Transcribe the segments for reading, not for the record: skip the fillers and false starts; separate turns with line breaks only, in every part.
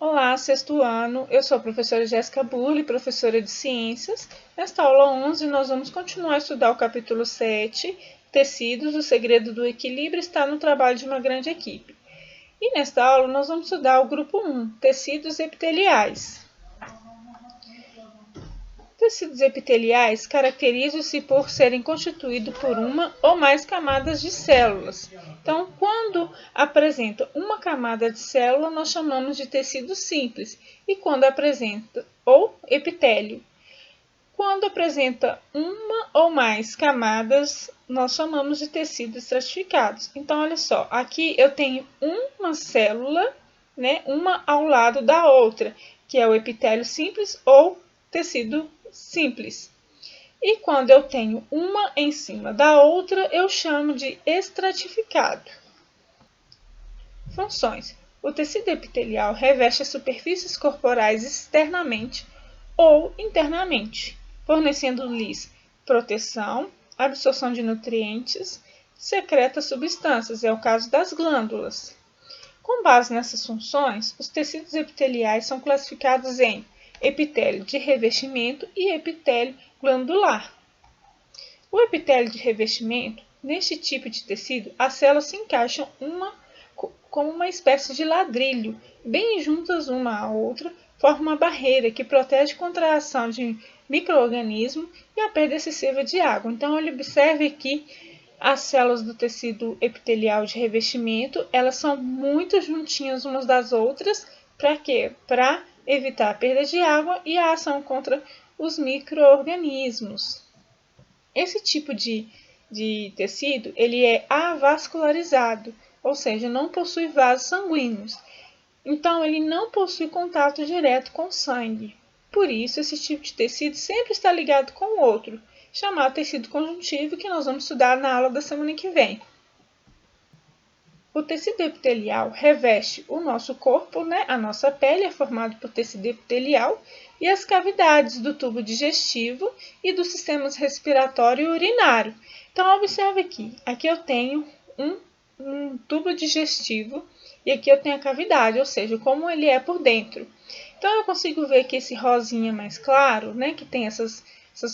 Olá, sexto ano. Eu sou a professora Jéssica Burli, professora de Ciências. Nesta aula 11, nós vamos continuar a estudar o capítulo 7, Tecidos, o segredo do equilíbrio está no trabalho de uma grande equipe. E nesta aula, nós vamos estudar o grupo 1, tecidos epiteliais. Tecidos epiteliais caracterizam-se por serem constituídos por uma ou mais camadas de células. Então, quando apresenta uma camada de célula, nós chamamos de tecido simples, e quando apresenta ou epitélio. Quando apresenta uma ou mais camadas, nós chamamos de tecidos estratificados. Então, olha só, aqui eu tenho uma célula, né, uma ao lado da outra, que é o epitélio simples ou tecido simples. E quando eu tenho uma em cima da outra, eu chamo de estratificado. Funções. O tecido epitelial reveste as superfícies corporais externamente ou internamente, fornecendo-lhes proteção, absorção de nutrientes, secreta substâncias, é o caso das glândulas. Com base nessas funções, os tecidos epiteliais são classificados em epitélio de revestimento e epitélio glandular. O epitélio de revestimento, neste tipo de tecido, as células se encaixam como uma espécie de ladrilho, bem juntas uma à outra, forma uma barreira que protege contra a ação de micro-organismos e a perda excessiva de água. Então, ele observe que as células do tecido epitelial de revestimento, elas são muito juntinhas umas das outras. Para quê? Para evitar a perda de água e a ação contra os micro-organismos. Esse tipo de tecido, ele é avascularizado, ou seja, não possui vasos sanguíneos. Então, ele não possui contato direto com o sangue. Por isso, esse tipo de tecido sempre está ligado com o outro, chamado tecido conjuntivo, que nós vamos estudar na aula da semana que vem. O tecido epitelial reveste o nosso corpo, né? A nossa pele é formada por tecido epitelial e as cavidades do tubo digestivo e dos sistemas respiratório e urinário. Então, observe aqui. Aqui eu tenho um tubo digestivo e aqui eu tenho a cavidade, ou seja, como ele é por dentro. Então, eu consigo ver que esse rosinha mais claro, né? Que tem essas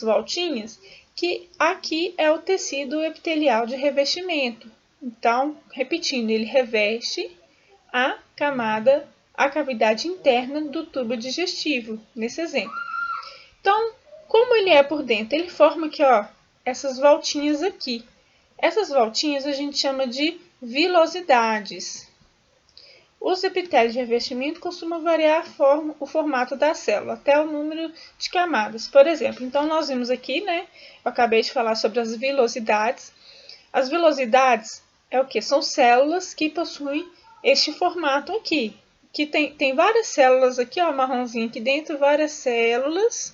voltinhas, que aqui é o tecido epitelial de revestimento. Então, repetindo, ele reveste a cavidade interna do tubo digestivo, nesse exemplo. Então, como ele é por dentro? Ele forma aqui, ó, essas voltinhas aqui. Essas voltinhas a gente chama de vilosidades. Os epitélios de revestimento costumam variar o formato da célula, até o número de camadas. Por exemplo, então nós vimos aqui, né? Eu acabei de falar sobre as vilosidades. As vilosidades é o que? São células que possuem este formato aqui. Que tem várias células aqui, ó, marronzinho aqui dentro, várias células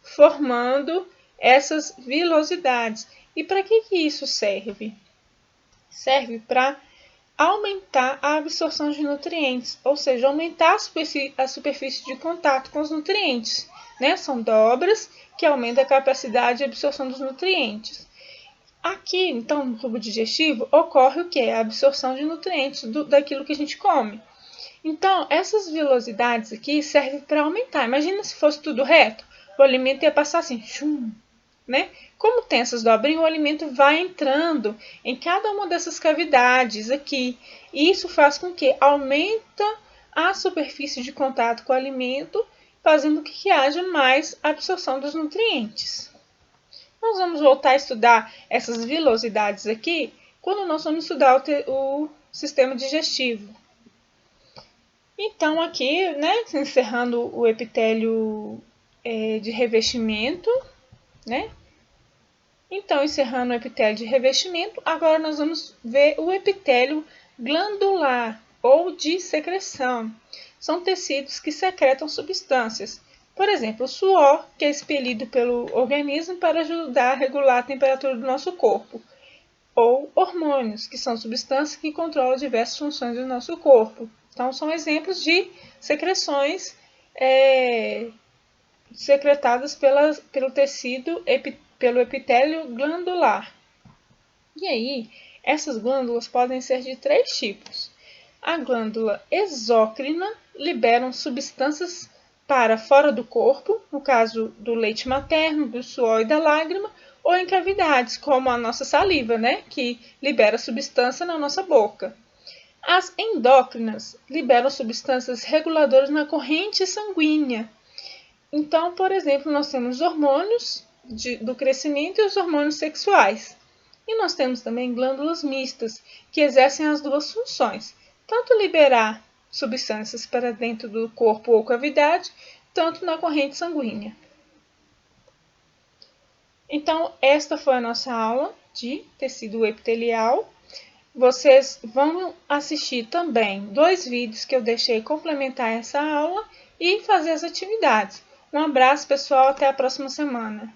formando essas vilosidades. E para que isso serve? Serve para aumentar a absorção de nutrientes, ou seja, aumentar a superfície de contato com os nutrientes. Né? São dobras que aumentam a capacidade de absorção dos nutrientes. Aqui, então, no tubo digestivo, ocorre o que? A absorção de nutrientes daquilo que a gente come. Então, essas vilosidades aqui servem para aumentar. Imagina se fosse tudo reto, o alimento ia passar assim, chum, né? Como tem essas dobrinhas, o alimento vai entrando em cada uma dessas cavidades aqui. E isso faz com que aumenta a superfície de contato com o alimento, fazendo com que haja mais absorção dos nutrientes. Nós vamos voltar a estudar essas vilosidades aqui quando nós vamos estudar o sistema digestivo. Então, aqui, né, encerrando o epitélio de revestimento, né? Então, encerrando o epitélio de revestimento, agora nós vamos ver o epitélio glandular ou de secreção. São tecidos que secretam substâncias. Por exemplo, o suor, que é expelido pelo organismo para ajudar a regular a temperatura do nosso corpo. Ou hormônios, que são substâncias que controlam diversas funções do nosso corpo. Então, são exemplos de secreções secretadas pelo tecido, pelo epitélio glandular. E aí, essas glândulas podem ser de três tipos. A glândula exócrina, liberam substâncias para fora do corpo, no caso do leite materno, do suor e da lágrima, ou em cavidades, como a nossa saliva, né, que libera substância na nossa boca. As endócrinas liberam substâncias reguladoras na corrente sanguínea. Então, por exemplo, nós temos hormônios do crescimento e os hormônios sexuais. E nós temos também glândulas mistas, que exercem as duas funções, tanto liberar substâncias para dentro do corpo ou cavidade, tanto na corrente sanguínea. Então, esta foi a nossa aula de tecido epitelial. Vocês vão assistir também 2 vídeos que eu deixei complementar essa aula e fazer as atividades. Um abraço, pessoal, até a próxima semana.